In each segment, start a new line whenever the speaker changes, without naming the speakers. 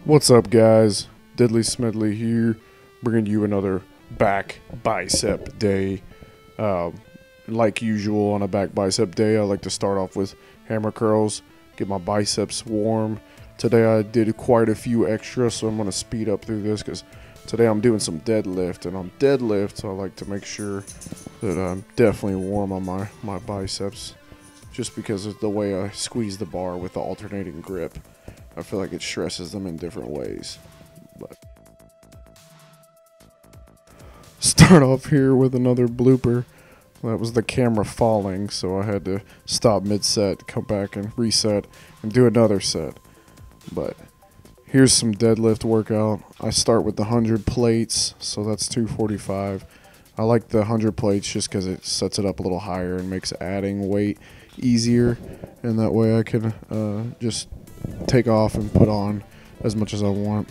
What's up, guys? Deadly Smedley here, bringing you another back bicep day. Like usual on a back bicep day, I like to start off with hammer curls, get my biceps warm. Today I did quite a few extras, so I'm going to speed up through this because today I'm doing some deadlift. And on deadlift, I like to make sure that I'm definitely warm on my biceps, just because of the way I squeeze the bar with the alternating grip. I feel like it stresses them in different ways. But start off here with another blooper. That was the camera falling, so I had to stop mid-set, come back and reset, and do another set. But here's some deadlift workout. I start with the 100 plates, so that's 245. I like the 100 plates just because it sets it up a little higher and makes adding weight easier, and that way I can just take off and put on as much as I want.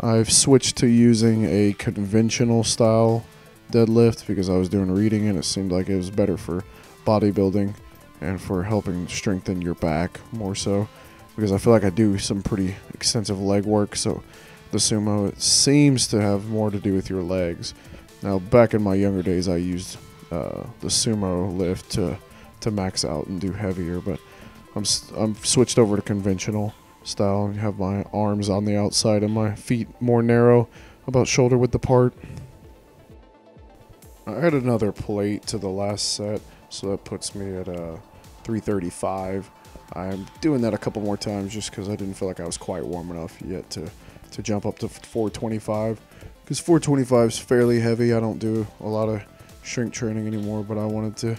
I've switched to using a conventional style deadlift because I was doing reading and it seemed like it was better for bodybuilding and for helping strengthen your back more so, because I feel like I do some pretty extensive leg work, so the sumo, it seems to have more to do with your legs. Now, back in my younger days, I used the sumo lift to max out and do heavier, but I'm switched over to conventional style and have my arms on the outside and my feet more narrow, about shoulder width apart. I added another plate to the last set, so that puts me at 335. I'm doing that a couple more times just because I didn't feel like I was quite warm enough yet to jump up to 425, because 425 is fairly heavy. I don't do a lot of strength training anymore, but I wanted to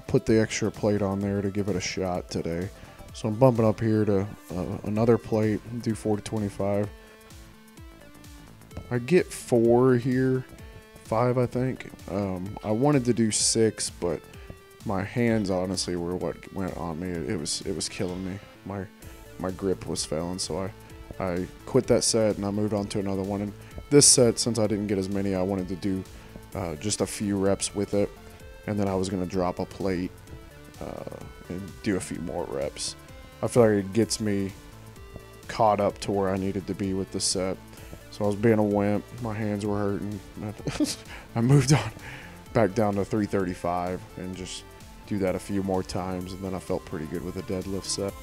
put the extra plate on there to give it a shot today. So I'm bumping up here to another plate, do 425. I get 4 here, 5 I think. I wanted to do 6, but my hands honestly were what went on me. It was killing me. My grip was failing, so I quit that set and I moved on to another one. And this set, since I didn't get as many, I wanted to do just a few reps with it, and then I was going to drop a plate and do a few more reps. I feel like it gets me caught up to where I needed to be with the set. So I was being a wimp, my hands were hurting. I moved on back down to 335 and just do that a few more times, and then I felt pretty good with the deadlift set.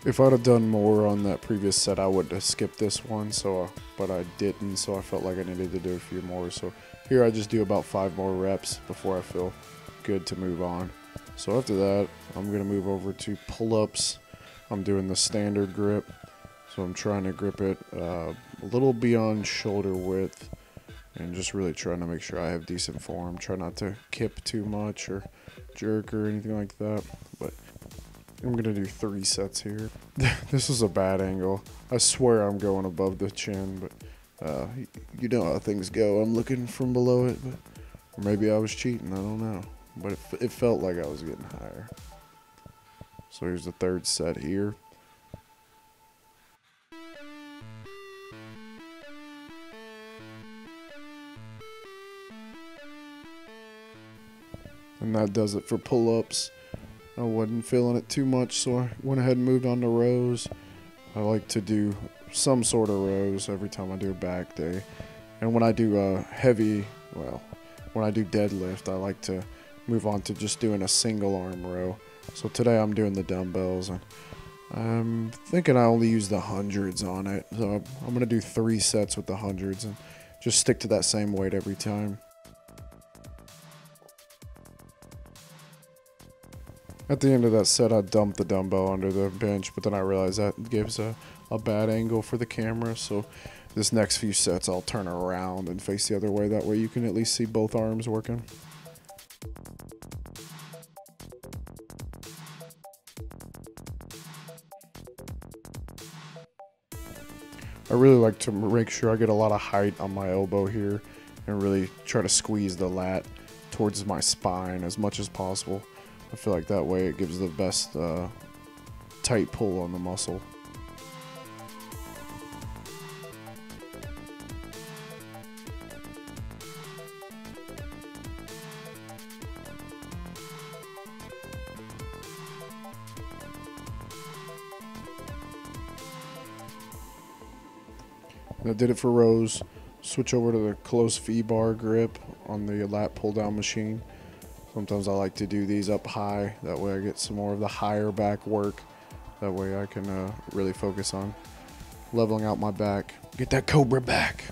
If I'd have done more on that previous set, I would have skipped this one, but I didn't, so I felt like I needed to do a few more. So here I just do about 5 more reps before I feel good to move on. So after that, I'm going to move over to pull-ups. I'm doing the standard grip, so I'm trying to grip it a little beyond shoulder width and just really trying to make sure I have decent form. Try not to kip too much or jerk or anything like that, but I'm going to do 3 sets here. This is a bad angle. I swear I'm going above the chin, but you know how things go. I'm looking from below it, but or maybe I was cheating. I don't know. But it felt like I was getting higher. So here's the 3rd set here. And that does it for pull-ups. I wasn't feeling it too much, so I went ahead and moved on to rows. I like to do some sort of rows every time I do a back day. And when I do when I do deadlift, I like to move on to just doing a single arm row. So today I'm doing the dumbbells, and I'm thinking I only use the hundreds on it. So I'm going to do 3 sets with the hundreds and just stick to that same weight every time. At the end of that set, I dumped the dumbbell under the bench, but then I realized that gives a bad angle for the camera. So this next few sets, I'll turn around and face the other way. That way you can at least see both arms working. I really like to make sure I get a lot of height on my elbow here and really try to squeeze the lat towards my spine as much as possible. I feel like that way it gives the best tight pull on the muscle. That did it for rows. Switch over to the close V-bar grip on the Lat Pulldown Machine. Sometimes I like to do these up high. That way I get some more of the higher back work. That way I can really focus on leveling out my back. Get that cobra back.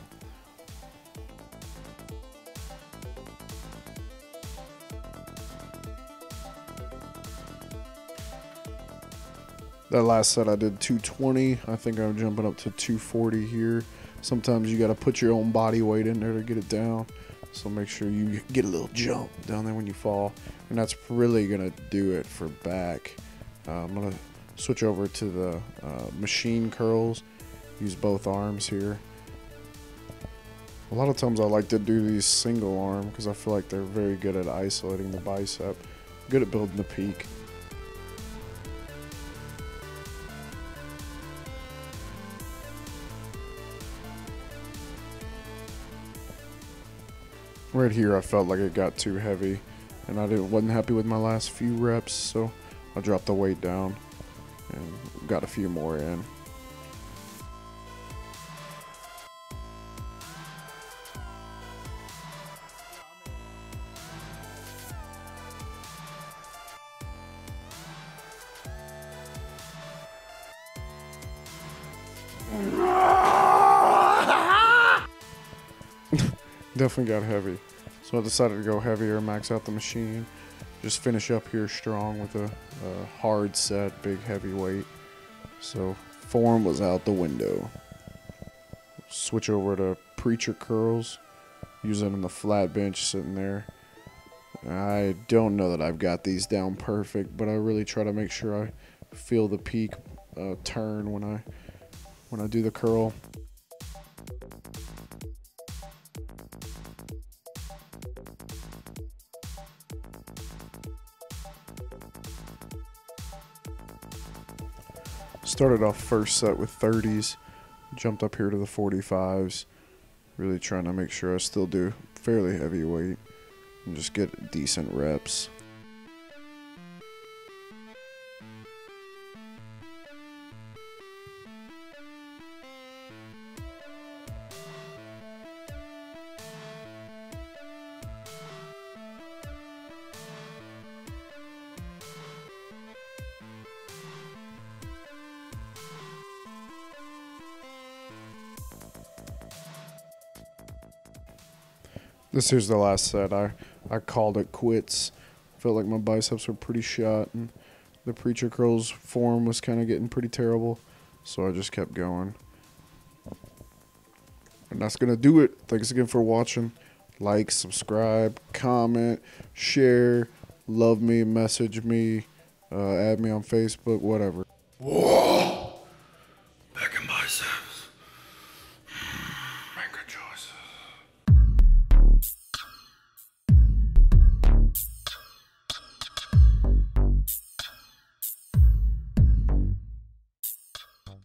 That last set I did 220. I think I'm jumping up to 240 here. Sometimes you got to put your own body weight in there to get it down. So make sure you get a little jump down there when you fall. And that's really going to do it for back. I'm going to switch over to the machine curls. Use both arms here. A lot of times I like to do these single arm because I feel like they're very good at isolating the bicep. Good at building the peak. Right here I felt like it got too heavy and wasn't happy with my last few reps, so I dropped the weight down and got a few more in. Definitely got heavy, so I decided to go heavier, max out the machine, just finish up here strong with a hard set, big heavy weight. So form was out the window. Switch over to Preacher Curls, use them in the flat bench sitting there. I don't know that I've got these down perfect, but I really try to make sure I feel the peak turn when I do the curl. Started off first set with 30s, jumped up here to the 45s, really trying to make sure I still do fairly heavy weight and just get decent reps. This here's the last set. I called it quits. Felt like my biceps were pretty shot and the Preacher Curls form was kind of getting pretty terrible. So I just kept going. And that's going to do it. Thanks again for watching. Like, subscribe, comment, share, love me, message me, add me on Facebook, whatever.